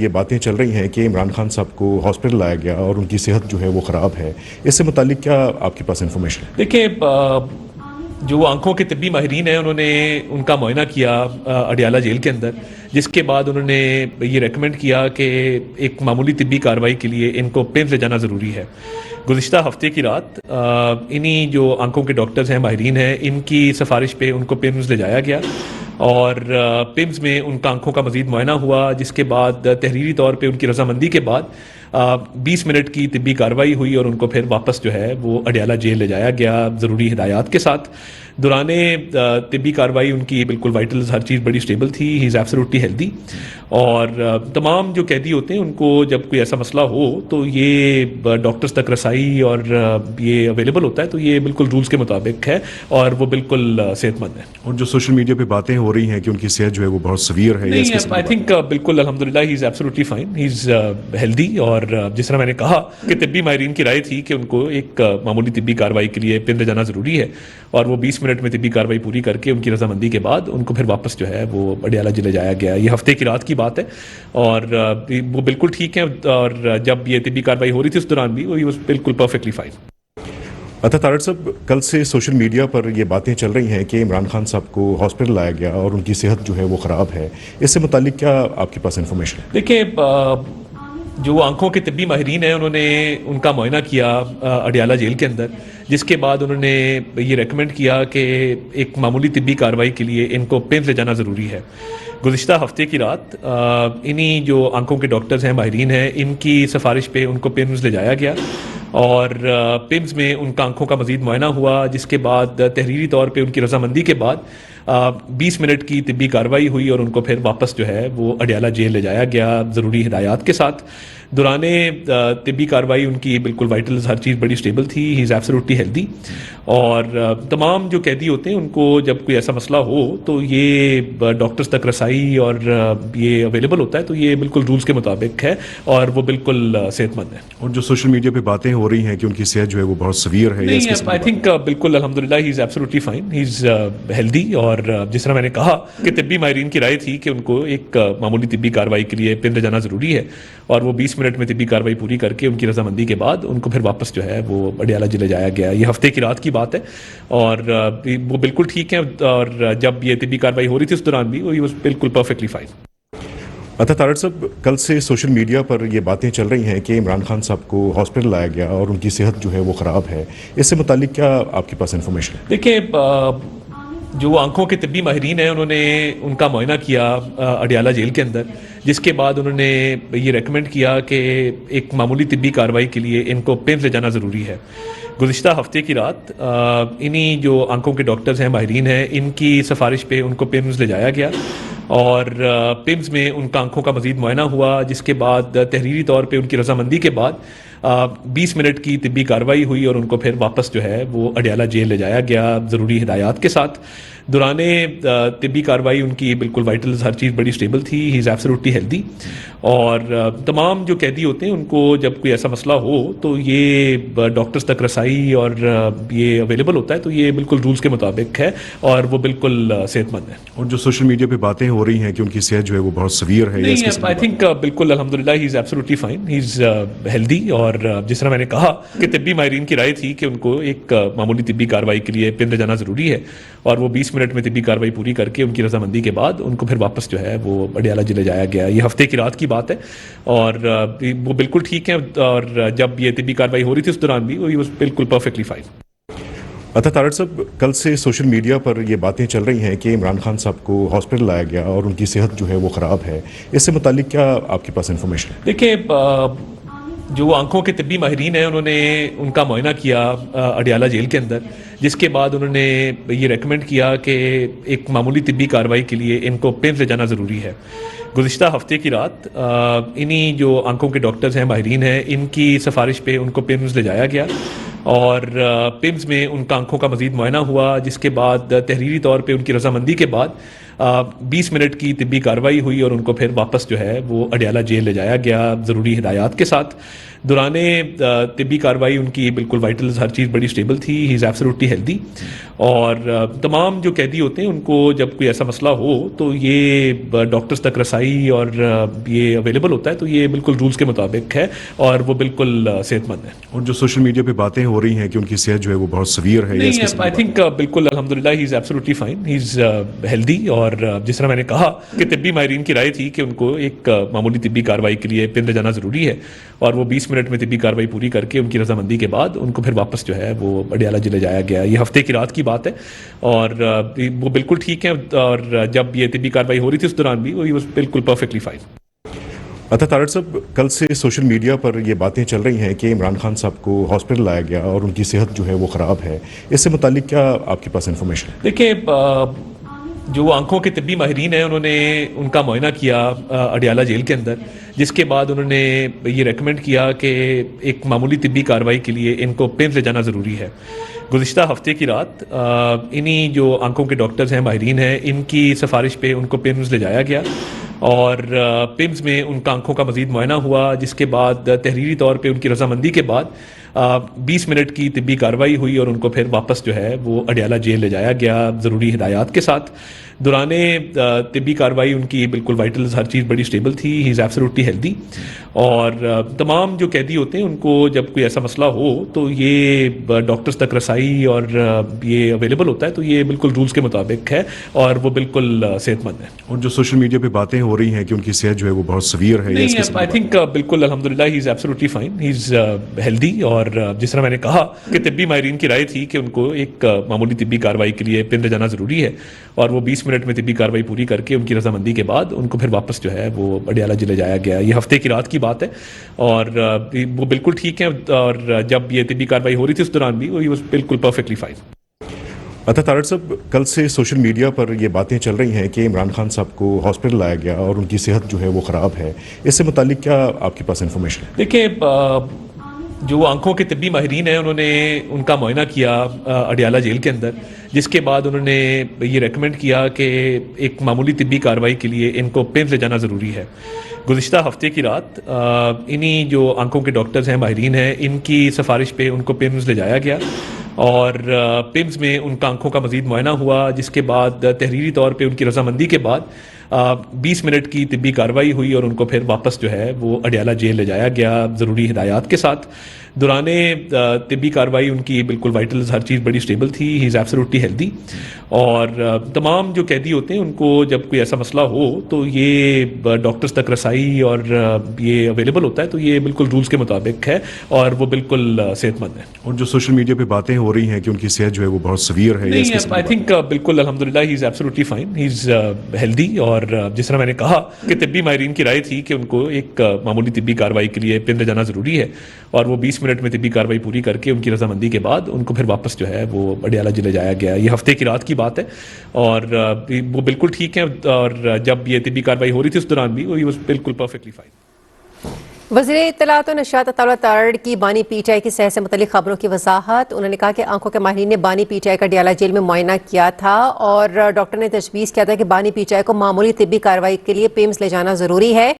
یہ باتیں چل رہی ہیں کہ عمران خان صاحب کو ہاسپٹل لایا گیا اور ان کی صحت جو ہے وہ خراب ہے، اس سے متعلق کیا آپ کے پاس انفارمیشن ہے؟ دیکھیں، جو آنکھوں کے طبی ماہرین ہیں انہوں نے ان کا معائنہ کیا اڈیالہ جیل کے اندر، جس کے بعد انہوں نے یہ ریکمینڈ کیا کہ ایک معمولی طبی کارروائی کے لیے ان کو پیمز لے جانا ضروری ہے۔ گزشتہ ہفتے کی رات انہی جو آنکھوں کے ڈاکٹرز ہیں، ماہرین ہیں، ان کی سفارش پہ ان کو پیمز لے جایا گیا اور پیمز میں ان کا آنکھوں کا مزید معائنہ ہوا، جس کے بعد تحریری طور پہ ان کی رضامندی کے بعد 20 منٹ کی طبی کارروائی ہوئی اور ان کو پھر واپس جو ہے وہ اڈیالہ جیل لے جایا گیا ضروری ہدایات کے ساتھ۔ دوران طبی کارروائی ان کی بالکل وائٹلز ہر چیز بڑی سٹیبل تھی، ہی از ایبسولوٹلی ہیلدی، اور تمام جو قیدی ہوتے ہیں ان کو جب کوئی ایسا مسئلہ ہو تو یہ ڈاکٹرز تک رسائی اور یہ اویلیبل ہوتا ہے، تو یہ بالکل رولز کے مطابق ہے اور وہ بالکل صحت مند ہے۔ اور جو سوشل میڈیا پہ باتیں ہو رہی ہیں کہ ان کی صحت جو ہے وہ بہت سویر ہے، نہیں، آئی تھنک بالکل الحمدللہ he is absolutely fine, he is healthy, اور جس طرح میں نے کہا کہ طبی ماہرین کی رائے تھی کہ ان کو ایک معمولی طبی کارروائی کے لیے پن لے جانا ضروری ہے، اور وہ 20 منٹ میں طبی کارروائی پوری کر کے ان کی رضامندی کے بعد ان کو پھر واپس جو ہے وہ اڈیالہ جیل لے جایا گیا۔ یہ ہفتے کی رات کی بات ہے اور وہ بالکل ٹھیک ہیں، اور جب یہ طبی کارروائی ہو رہی تھی اس دوران بھی وہ بالکل پرفیکٹلی فائن۔ اچھا طارق صاحب، کل سے سوشل میڈیا پر یہ باتیں چل رہی ہیں کہ عمران خان صاحب کو ہاسپٹل لایا گیا اور ان کی صحت جو ہے وہ خراب ہے، اس سے متعلق کیا آپ کے پاس انفارمیشن ہے؟ دیکھیں، جو آنکھوں کے طبی ماہرین ہیں انہوں نے ان کا معائنہ کیا اڈیالہ جیل کے اندر، جس کے بعد انہوں نے یہ ریکمینڈ کیا کہ ایک معمولی طبی کارروائی کے لیے ان کو پیمز لے جانا ضروری ہے۔ گزشتہ ہفتے کی رات انہی جو آنکھوں کے ڈاکٹرز ہیں، ماہرین ہیں، ان کی سفارش پہ ان کو پیمز لے جایا گیا اور پیمز میں ان کا آنکھوں کا مزید معائنہ ہوا، جس کے بعد تحریری طور پہ ان کی رضامندی کے بعد 20 منٹ کی طبی کارروائی ہوئی اور ان کو پھر واپس جو ہے وہ اڈیالہ جیل لے جایا گیا ضروری ہدایات کے ساتھ۔ دوران طبی کارروائی ان کی بالکل وائٹلز ہر چیز بڑی سٹیبل تھی، ہی از ایبسولوٹلی ہیلدی، اور تمام جو قیدی ہوتے ہیں ان کو جب کوئی ایسا مسئلہ ہو تو یہ ڈاکٹرز تک رسائی اور یہ اویلیبل ہوتا ہے، تو یہ بالکل رولز کے مطابق ہے اور وہ بالکل صحت مند ہے۔ اور جو سوشل میڈیا پہ باتیں ہو رہی ہیں کہ ان کی صحت جو ہے وہ بہت سویر ہے، نہیں، آئی تھنک بالکل الحمدللہ he is absolutely fine, he is healthy, اور جس طرح میں نے کہا کہ طبی ماہرین کی رائے تھی کہ ان کو ایک معمولی طبی کارروائی کے لیے پن لے جانا ضروری ہے، اور وہ 20 منٹ میں طبی کارروائی پوری کر کے ان کی رضامندی کے بعد ان کو پھر واپس جو ہے وہ اڈیالہ جیل لے جایا گیا۔ یہ ہفتے کی رات کی بات ہے اور وہ بالکل ٹھیک ہیں، اور جب یہ طبی کارروائی ہو رہی تھی اس دوران بھی وہ بالکل پرفیکٹلی فائن۔ اچھا طارق صاحب، کل سے سوشل میڈیا پر یہ باتیں چل رہی ہیں کہ عمران خان صاحب کو ہاسپٹل لایا گیا اور ان کی صحت جو ہے وہ خراب ہے، اس سے متعلق کیا آپ کے پاس انفارمیشن ہے؟ دیکھیں، جو آنکھوں کے طبی ماہرین ہیں انہوں نے ان کا معائنہ کیا اڈیالہ جیل کے اندر، جس کے بعد انہوں نے یہ ریکمینڈ کیا کہ ایک معمولی طبی کارروائی کے لیے ان کو پیمز لے جانا ضروری ہے۔ گزشتہ ہفتے کی رات انہی جو آنکھوں کے ڈاکٹرز ہیں، ماہرین ہیں، ان کی سفارش پہ ان کو پیمز لے جایا گیا اور پیمز میں ان کا آنکھوں کا مزید معائنہ ہوا، جس کے بعد تحریری طور پہ ان کی رضامندی کے بعد 20 منٹ کی طبی کارروائی ہوئی اور ان کو پھر واپس جو ہے وہ اڈیالہ جیل لے جایا گیا ضروری ہدایات کے ساتھ۔ دوران طبی کارروائی ان کی بالکل وائٹلز ہر چیز بڑی سٹیبل تھی، ہی از ایبسولوٹلی ہیلدی، اور تمام جو قیدی ہوتے ہیں ان کو جب کوئی ایسا مسئلہ ہو تو یہ ڈاکٹرز تک رسائی اور یہ اویلیبل ہوتا ہے، تو یہ بالکل رولز کے مطابق ہے اور وہ بالکل صحت مند ہے۔ اور جو سوشل میڈیا پہ باتیں ہو رہی ہیں کہ ان کی صحت جو ہے وہ بہت سویر ہے، نہیں، آئی تھنک بالکل الحمدللہ he is absolutely fine, he is healthy, اور جس طرح میں نے کہا کہ طبی ماہرین کی رائے تھی کہ ان کو ایک معمولی طبی کارروائی کے لیے پن لے جانا ضروری ہے، اور وہ 20 منٹ میں طبی کارروائی پوری کر کے ان کی رضامندی کے بعد ان کو پھر واپس جو ہے وہ اڈیالہ جیل لے جایا گیا۔ یہ ہفتے کی رات کی بات ہے اور وہ بالکل ٹھیک ہیں، اور جب یہ طبی کارروائی ہو رہی تھی اس دوران بھی وہ بالکل پرفیکٹلی فائن۔ اچھا طارق صاحب، کل سے سوشل میڈیا پر یہ باتیں چل رہی ہیں کہ عمران خان صاحب کو ہاسپٹل لایا گیا اور ان کی صحت جو ہے وہ خراب ہے، اس سے متعلق کیا آپ کے پاس انفارمیشن ہے؟ دیکھیں، جو آنکھوں کے طبی ماہرین ہیں انہوں نے ان کا معائنہ کیا اڈیالہ جیل کے اندر، جس کے بعد انہوں نے یہ ریکمینڈ کیا کہ ایک معمولی طبی کارروائی کے لیے ان کو پیمز لے جانا ضروری ہے۔ گزشتہ ہفتے کی رات انہی جو آنکھوں کے ڈاکٹرز ہیں، ماہرین ہیں، ان کی سفارش پہ ان کو پیمز لے جایا گیا اور پیمز میں ان کا آنکھوں کا مزید معائنہ ہوا، جس کے بعد تحریری طور پہ ان کی رضامندی کے بعد 20 منٹ کی طبی کارروائی ہوئی اور ان کو پھر واپس جو ہے وہ اڈیالہ جیل لے جایا گیا ضروری ہدایات کے ساتھ. دوران طبی کارروائی ان کی بالکل وائٹلز ہر چیز بڑی اسٹیبل تھی. ہی از ایبسولوٹلی ہیلدی. اور تمام جو قیدی ہوتے ہیں ان کو جب کوئی ایسا مسئلہ ہو تو یہ ڈاکٹرز تک رسائی اور یہ اویلیبل ہوتا ہے تو یہ بالکل رولز کے مطابق ہے اور وہ بالکل صحت مند ہے. اور جو سوشل میڈیا پہ باتیں ہو رہی ہیں کہ ان کی صحت جو ہے وہ بہت سویر ہے, نہیں, آئی تھنک بالکل الحمدللہ he is absolutely fine. He is healthy. اور جس طرح میں نے کہا کہ طبی ماہرین کی رائے تھی کہ ان کو ایک معمولی طبی کارروائی کے لیے پن لے جانا ضروری ہے اور وہ 20 منٹ میں طبی کارروائی پوری کر کے ان کی رضامندی کے بعد ان کو پھر واپس جو ہے وہ اڈیالہ جیل لے جایا گیا. یہ ہفتے کی رات کی بات ہے اور وہ بالکل ٹھیک ہیں. اور جب یہ طبی کارروائی ہو رہی تھی اس دوران بھی وہ بالکل پرفیکٹلی فائن. اچھا طارق صاحب, کل سے سوشل میڈیا پر یہ باتیں چل رہی ہیں کہ عمران خان صاحب کو ہاسپٹل لایا گیا اور ان کی صحت جو ہے وہ خراب ہے. اس سے متعلق کیا آپ کے پاس انفارمیشن ہے؟ دیکھیں, جو آنکھوں کے طبی ماہرین ہیں انہوں نے ان کا معائنہ کیا اڈیالہ جیل کے اندر, جس کے بعد انہوں نے یہ ریکمینڈ کیا کہ ایک معمولی طبی کارروائی کے لیے ان کو پیمز لے جانا ضروری ہے. گزشتہ ہفتے کی رات انہی جو آنکھوں کے ڈاکٹرز ہیں, ماہرین ہیں, ان کی سفارش پہ ان کو پیمز لے جایا گیا اور پیمز میں ان کا آنکھوں کا مزید معائنہ ہوا, جس کے بعد تحریری طور پہ ان کی رضامندی کے بعد 20 منٹ کی طبی کارروائی ہوئی اور ان کو پھر واپس جو ہے وہ اڈیالہ جیل لے جایا گیا ضروری ہدایات کے ساتھ. دوران طبی کارروائی ان کی بالکل وائٹلز ہر چیز بڑی اسٹیبل تھی. ہی از ایبسولوٹلی ہیلدی. اور تمام جو قیدی ہوتے ہیں ان کو جب کوئی ایسا مسئلہ ہو تو یہ ڈاکٹرز تک رسائی اور یہ اویلیبل ہوتا ہے تو یہ بالکل رولز کے مطابق ہے اور وہ بالکل صحت مند ہے. اور جو سوشل میڈیا پہ باتیں ہو رہی ہیں کہ ان کی صحت جو ہے وہ بہت سویر ہے, نہیں, آئی تھنک بالکل الحمدللہ he is absolutely fine. He is healthy. اور جس طرح میں نے کہا کہ طبی ماہرین کی رائے تھی کہ ان کو ایک معمولی طبی کارروائی کے لیے پن لے جانا ضروری ہے اور وہ 20 منٹ میں طبی کارروائی پوری کر کے ان کی رضامندی کے بعد ان کو پھر واپس جو ہے وہ اڈیالہ جیل لے جایا گیا. یہ ہفتے کی رات کی بات ہے اور وہ بالکل ٹھیک ہیں. اور جب یہ طبی کارروائی ہو رہی تھی اس دوران بھی وہ بالکل پرفیکٹلی فائن. اچھا طارق صاحب, کل سے سوشل میڈیا پر یہ باتیں چل رہی ہیں کہ عمران خان صاحب کو ہاسپٹل لایا گیا اور ان کی صحت جو ہے وہ خراب ہے. اس سے متعلق کیا آپ کے پاس انفارمیشن ہے؟ دیکھیں, جو آنکھوں کے طبی ماہرین ہیں انہوں نے ان کا معائنہ کیا اڈیالہ جیل کے اندر, جس کے بعد انہوں نے یہ ریکمینڈ کیا کہ ایک معمولی طبی کارروائی کے لیے ان کو پیمز لے جانا ضروری ہے. گزشتہ ہفتے کی رات انہی جو آنکھوں کے ڈاکٹرز ہیں, ماہرین ہیں, ان کی سفارش پہ ان کو پیمز لے جایا گیا اور پیمز میں ان کا آنکھوں کا مزید معائنہ ہوا, جس کے بعد تحریری طور پہ ان کی رضامندی کے بعد 20 منٹ کی طبی کارروائی ہوئی اور ان کو پھر واپس جو ہے وہ اڈیالہ جیل لے جایا گیا ضروری ہدایات کے ساتھ. دوران طبی کارروائی ان کی بالکل وائٹلز ہر چیز بڑی اسٹیبل تھی. ہی از ایبسولوٹلی ہیلدی. اور تمام جو قیدی ہوتے ہیں ان کو جب کوئی ایسا مسئلہ ہو تو یہ ڈاکٹرز تک رسائی اور یہ اویلیبل ہوتا ہے تو یہ بالکل رولز کے مطابق ہے اور وہ بالکل صحت مند ہے. اور جو سوشل میڈیا پہ باتیں ہو رہی ہیں کہ ان کی صحت جو ہے وہ بہت سویر ہے, نہیں, آئی تھنک بالکل الحمدللہ he is absolutely fine. He is healthy. اور جس طرح میں نے کہا کہ طبی ماہرین کی رائے تھی کہ ان کو ایک معمولی طبی کارروائی کے لیے پن لے جانا ضروری ہے اور وہ 20 منٹ میں طبی کارروائی پوری کر کے ان کی رضامندی کے بعد ان کو پھر واپس جو ہے وہ اڈیالہ جیل لے جایا گیا. یہ ہفتے کی رات کی بات ہے اور وہ بالکل ٹھیک ہیں. اور جب یہ طبی کارروائی ہو رہی تھی اس دوران بھی وہ بالکل پرفیکٹلی فائن. وزیر اطلاعات و نشریات عطا تارڑ کی بانی پی ٹی آئی کی صحت سے متعلق خبروں کی وضاحت. انہوں نے کہا کہ آنکھوں کے ماہرین نے بانی پی ٹی آئی کا اڈیالہ جیل میں معائنہ کیا تھا اور ڈاکٹر نے تجویز کیا تھا کہ بانی پی ٹی آئی کو معمولی طبی کارروائی کے لیے پیمز لے جانا ضروری ہے.